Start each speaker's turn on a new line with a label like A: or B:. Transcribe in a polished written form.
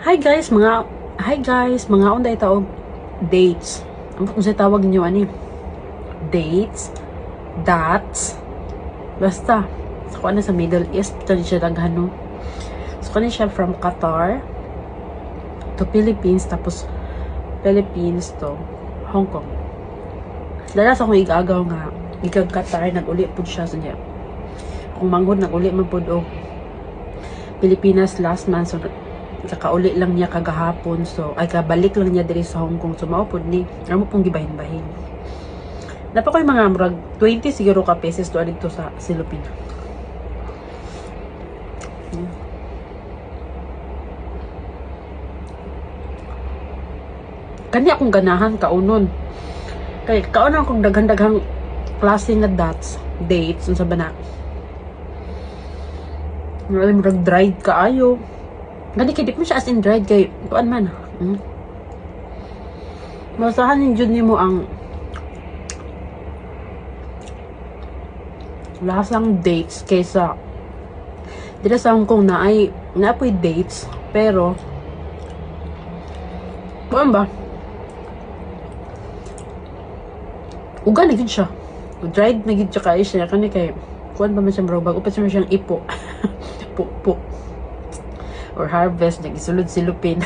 A: Hi guys, mga unday taog dates. Ang kung sa tawag niyo ani? Dates, dots. Basta sa kuan sa Middle East tani siya daghan no. So kani siya from Qatar to Philippines, tapos Philippines to Hong Kong. Dala sa akong igagaw nga ikag Qatar nag-uli pud siya sa niya. Kung manghod nag-uli man pud og Pilipinas last month, so kakauli lang niya kagahapon, so ay kabalik lang niya diri sa Hong Kong, so maupod ni amo pong gibahin-bahin. Dapat ko yung mga murag 20 siguro ka pesos to dito sa Silupin. Kani akong ganahan kaunon. Kay kaunon akong daghan-daghang klase nga dates unsa ba na. Murag dried kaayo. Gani kay di mo siya as in dried kay kuan man. Masahan din jud nimo ang lasang dates kaysa dito sa Hong Kong na ay naapoy dates pero kuan ba? Uga na gid siya. Dried na gid siya kay siya kani kay kuan ba man siya murag bago pa siya siyang ipo. po or harvest nagisulod silupin.